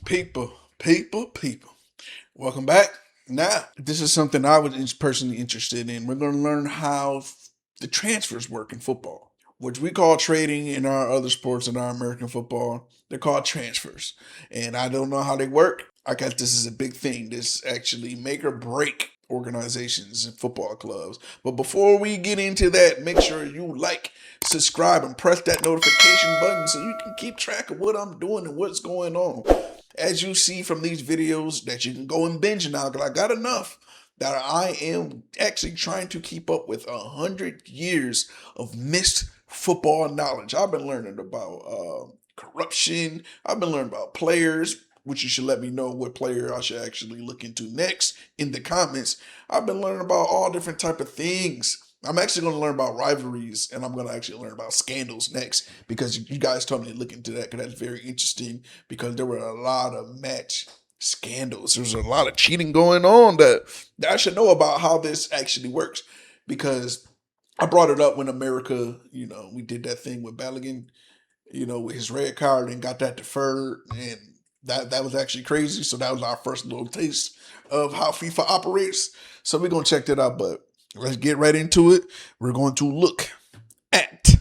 People. Welcome back. Now, this is something I was personally interested in. We're going to learn how the transfers work in football, which we call trading in our other sports in our American football. They're called transfers. And I don't know how they work. I guess this is a big thing. This actually make or break organizations and football clubs. But before we get into that, make sure you like, subscribe, and press that notification button so you can keep track of what I'm doing and what's going on. As you see from these videos that you can go and binge now, because I got enough that I am actually trying to keep up with 100 years of missed football knowledge. I've been learning about corruption. I've been learning about players, which you should let me know what player I should actually look into next in the comments. I've been learning about all different type of things. I'm actually going to learn about rivalries, and I'm going to actually learn about scandals next, because you guys told me to look into that, because that's very interesting, because there were a lot of match scandals. There's a lot of cheating going on that I should know about how this actually works, because I brought it up when America, we did that thing with Balogun, with his red card and got that deferred, and that was actually crazy. So that was our first little taste of how FIFA operates. So we're going to check that out, but let's get right into it. We're going to look at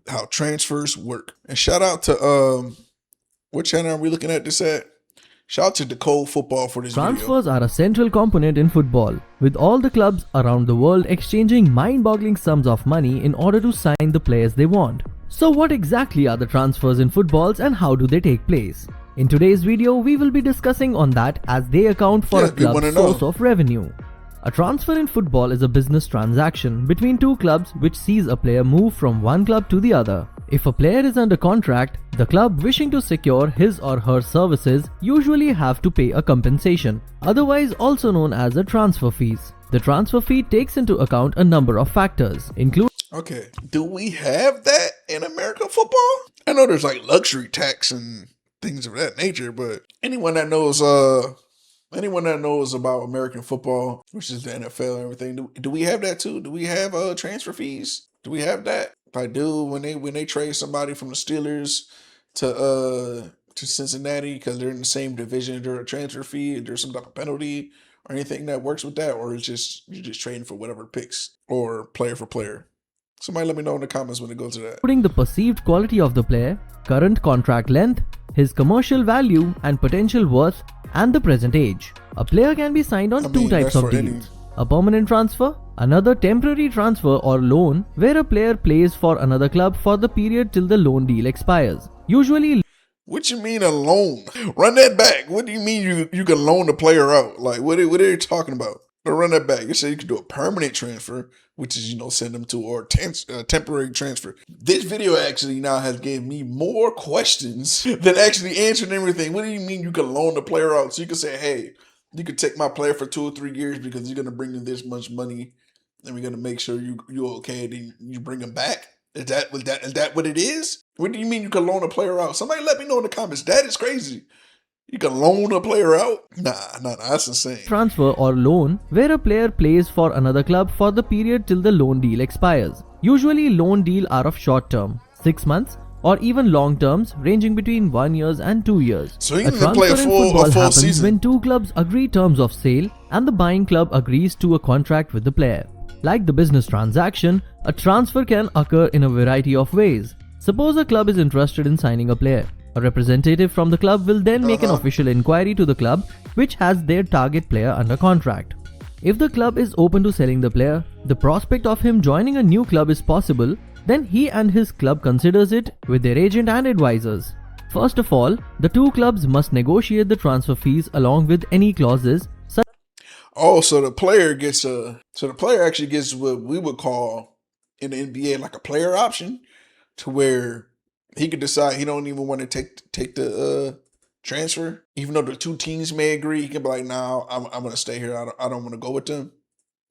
how transfers work. And shout out to, what channel are we looking at this at? Shout out to Decode Football for this Transfers are a central component in football, with all the clubs around the world exchanging mind-boggling sums of money in order to sign the players they want. So what exactly are the transfers in footballs and how do they take place? In today's video, we will be discussing on that, as they account for a club's source of revenue. A transfer in football is a business transaction between two clubs which sees a player move from one club to the other. If a player is under contract, the club wishing to secure his or her services usually have to pay a compensation, otherwise also known as a transfer fees. The transfer fee takes into account a number of factors, including... Okay, do we have that in American football? I know there's like luxury tax and things of that nature, but anyone that knows about American football, which is the NFL and everything, do we have that too? Do we have transfer fees? Do we have that? If I do, when they trade somebody from the Steelers to Cincinnati because they're in the same division, is there a transfer fee? Is there some type of penalty or anything that works with that, or it's just you're just trading for whatever picks or player for player? Somebody let me know in the comments when it goes to that. Including the perceived quality of the player, current contract length, his commercial value and potential worth, and the present age. A player can be signed on two types of deals. A permanent transfer, another temporary transfer or loan, where a player plays for another club for the period till the loan deal expires. Usually... What you mean a loan? Run that back. What do you mean you can loan the player out? Like, what are you talking about? But run that back. You say you can do a permanent transfer, which is, send them to, or temporary transfer. This video actually now has given me more questions than actually answering everything. What do you mean you can loan the player out? So you can say, hey, you could take my player for 2 or 3 years because you're going to bring in this much money, and we're going to make sure you're okay, then you bring him back? Is that what it is? What do you mean you can loan a player out? Somebody let me know in the comments. That is crazy. You can loan a player out? Nah, that's insane. Transfer or loan, where a player plays for another club for the period till the loan deal expires. Usually loan deal are of short term, 6 months, or even long terms ranging between 1 year and 2 years. So you can play a full season when two clubs agree terms of sale and the buying club agrees to a contract with the player. Like the business transaction, a transfer can occur in a variety of ways. Suppose a club is interested in signing a player. A representative from the club will then make an official inquiry to the club which has their target player under contract. If the club is open to selling the player, the prospect of him joining a new club is possible, then he and his club considers it with their agent and advisors. First of all, the two clubs must negotiate the transfer fees along with any clauses. So the player actually gets what we would call in the NBA like a player option, to where he could decide he don't even want to take the transfer, even though the two teams may agree. He can be like, "Nah, I'm going to stay here. I don't want to go with them."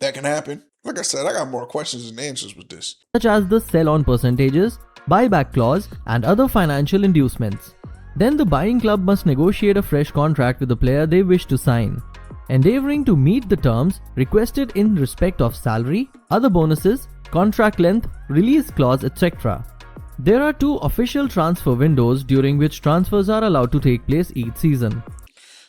That can happen. Like I said, I got more questions than answers with this. Such as the sell-on percentages, buyback clause, and other financial inducements. Then the buying club must negotiate a fresh contract with the player they wish to sign, endeavoring to meet the terms requested in respect of salary, other bonuses, contract length, release clause, etc. There are two official transfer windows during which transfers are allowed to take place each season.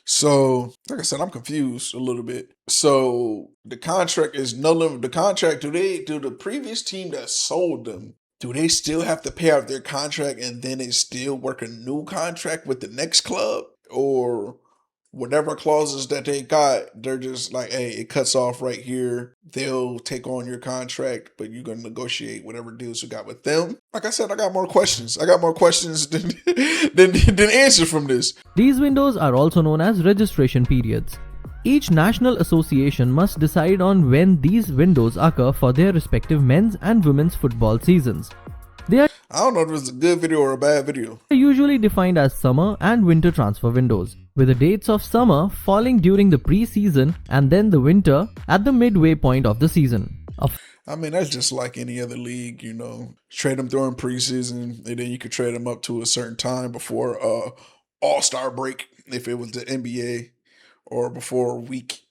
So, like I said, I'm confused a little bit. So the contract is null. The contract, do the previous team that sold them, do they still have to pay out their contract and then they still work a new contract with the next club? Or whatever clauses that they got, they're just like, hey, it cuts off right here. They'll take on your contract, but you're gonna negotiate whatever deals you got with them. Like I said, I got more questions. I got more questions than than answers from this. These windows are also known as registration periods. Each national association must decide on when these windows occur for their respective men's and women's football seasons. They are I don't know if it's a good video or a bad video. usually defined as summer and winter transfer windows, with the dates of summer falling during the pre-season and then the winter at the midway point of the season. I mean, that's just like any other league, Trade them during preseason, and then you could trade them up to a certain time before All-Star break, if it was the NBA, or before week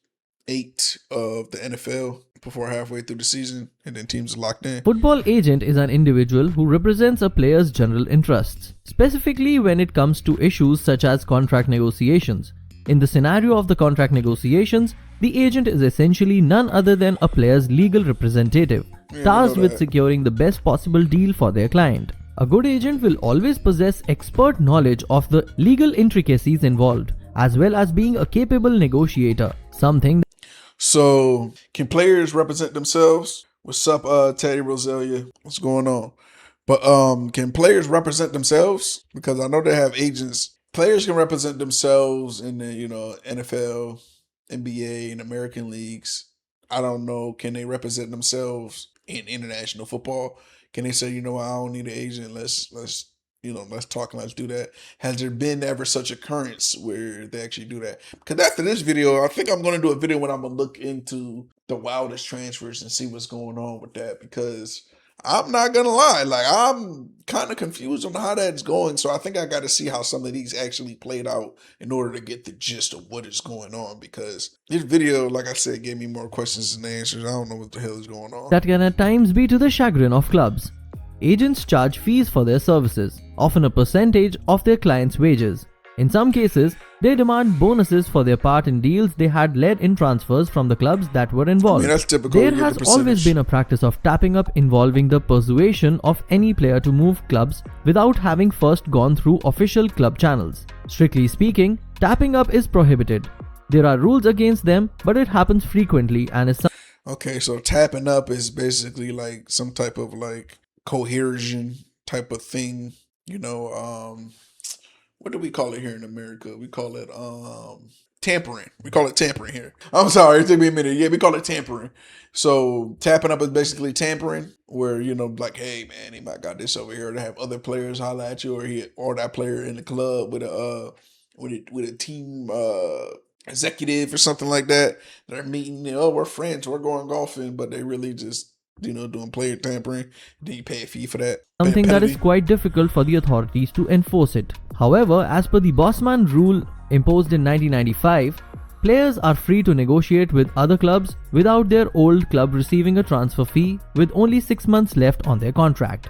8 of the NFL, before halfway through the season, and then teams are locked in. Football agent is an individual who represents a player's general interests, specifically when it comes to issues such as contract negotiations. In the scenario of the contract negotiations, the agent is essentially none other than a player's legal representative, tasked with securing the best possible deal for their client. A good agent will always possess expert knowledge of the legal intricacies involved, as well as being a capable negotiator, something. So, can players represent themselves? What's up, Teddy Roselia? What's going on? But can players represent themselves? Because I know they have agents. Players can represent themselves in the NFL, NBA, and American leagues. I don't know. Can they represent themselves in international football? Can they say, I don't need an agent. Let's talk and let's do that. Has there been ever such occurrence where they actually do that? Because after this video, I think I'm going to do a video when I'm going to look into the wildest transfers and see what's going on with that. Because I'm not going to lie, like I'm kind of confused on how that's going. So I think I got to see how some of these actually played out in order to get the gist of what is going on. Because this video, like I said, gave me more questions than answers. I don't know what the hell is going on. That can at times be to the chagrin of clubs. Agents charge fees for their services, often a percentage of their clients' wages. In some cases, they demand bonuses for their part in deals they had led in transfers from the clubs that were involved. That's typical. There has always been a practice of tapping up involving the persuasion of any player to move clubs without having first gone through official club channels. Strictly speaking, tapping up is prohibited. There are rules against them, but it happens frequently and is okay, so tapping up is basically like some type of like coercion type of thing, what do we call it here in America? We call it tampering. We call it tampering here. I'm sorry, it took me a minute. Yeah, we call it tampering. So tapping up is basically tampering, where like, hey man, he might got this over here to have other players holler at you, or that player in the club with a team executive or something like that. They're meeting, we're friends, we're going golfing, but they really just doing player tampering. Then you pay a fee for that. Something that is quite difficult for the authorities to enforce it. However, as per the Bossman rule imposed in 1995, players are free to negotiate with other clubs without their old club receiving a transfer fee with only 6 months left on their contract.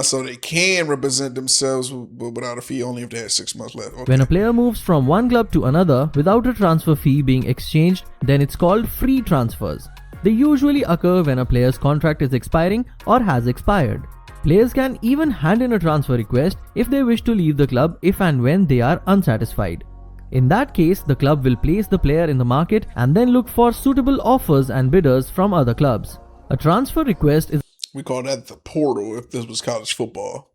So they can represent themselves without a fee only if they have 6 months left. Okay. When a player moves from one club to another without a transfer fee being exchanged, then it's called free transfers. They usually occur when a player's contract is expiring or has expired. Players can even hand in a transfer request if they wish to leave the club if and when they are unsatisfied. In that case, the club will place the player in the market and then look for suitable offers and bidders from other clubs. A transfer request is We call that the portal if this was college football.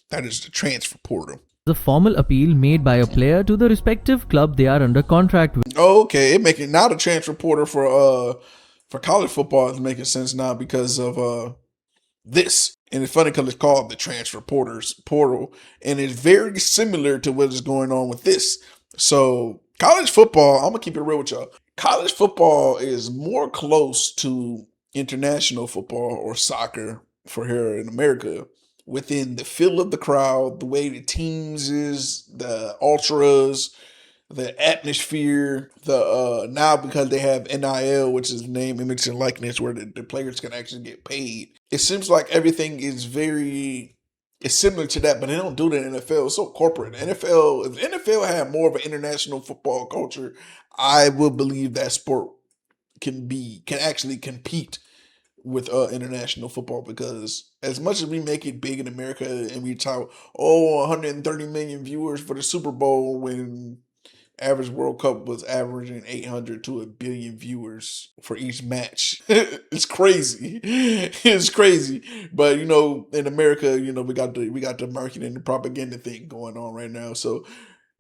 That is the transfer portal. a formal appeal made by a player to the respective club they are under contract with. Oh, okay. It making now the transfer portal for college football is making sense now because of this. And it's funny because it's called the transfer portal, and it's very similar to what is going on with this. So college football, I'm gonna keep it real with y'all. College football is more close to international football or soccer for here in America, within the feel of the crowd, the way the teams is, the ultras, the atmosphere, the now because they have NIL, which is name, image, and likeness, where the players can actually get paid. It seems like everything is very It's similar to that, but they don't do it in the NFL. It's so corporate. NFL, if the NFL had more of an international football culture, I would believe that sport can actually compete with international football, because as much as we make it big in America and we talk, 130 million viewers for the Super Bowl, when average World Cup was averaging 800 to a billion viewers for each match. It's crazy. It's crazy. But in America, we got the marketing and the propaganda thing going on right now. So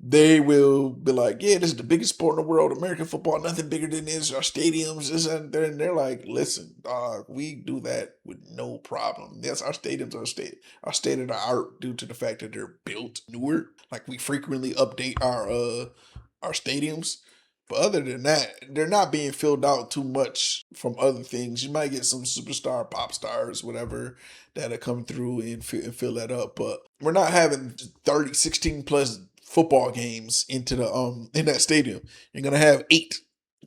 they will be like, yeah, this is the biggest sport in the world, American football, nothing bigger than this, our stadiums, this and that. And they're like, listen, dog, we do that with no problem. Yes, our stadiums are state of the art due to the fact that they're built newer. Like, we frequently update our stadiums. But other than that, they're not being filled out too much from other things. You might get some superstar, pop stars, whatever, that'll come through and fill that up. But we're not having 30, 16 plus football games into the in that stadium. You're gonna have eight,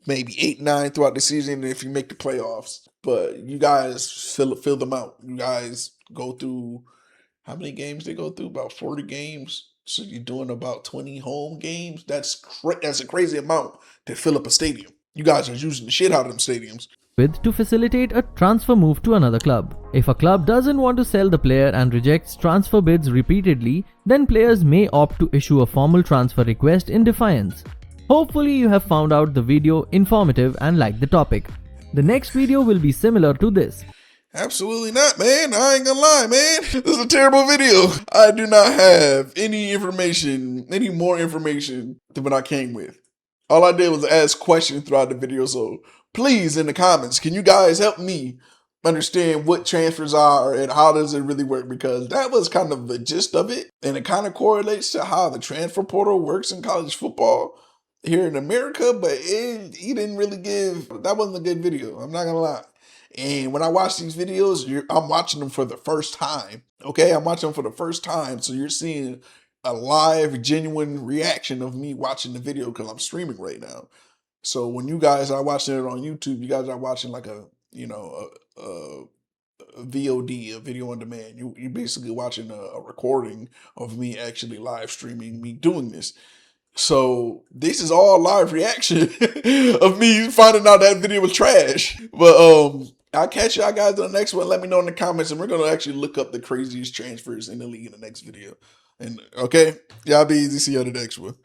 maybe eight, nine throughout the season if you make the playoffs. But you guys fill them out. You guys go through how many games they go through? About 40 games. So you're doing about 20 home games. That's a crazy amount to fill up a stadium. You guys are using the shit out of them stadiums. With to facilitate a transfer move to another club. If a club doesn't want to sell the player and rejects transfer bids repeatedly, then players may opt to issue a formal transfer request in defiance. Hopefully you have found out the video informative and liked the topic. The next video will be similar to this. Absolutely not, man. I ain't gonna lie, man. This is a terrible video. I do not have any more information than what I came with. All I did was ask questions throughout the video, so please, in the comments, can you guys help me understand what transfers are and how does it really work? Because that was kind of the gist of it, and it kind of correlates to how the transfer portal works in college football here in America, but he didn't really that wasn't a good video. I'm not gonna lie. And when I watch these videos, I'm watching them for the first time. Okay, I'm watching them for the first time, so you're seeing a live, genuine reaction of me watching the video because I'm streaming right now. So when you guys are watching it on YouTube, you guys are watching like a VOD, a video on demand. You basically watching a recording of me actually live streaming me doing this. So this is all live reaction of me finding out that video was trash. But I'll catch y'all guys in the next one. Let me know in the comments, and we're gonna actually look up the craziest transfers in the league in the next video. And okay, y'all be easy. See you on the next one.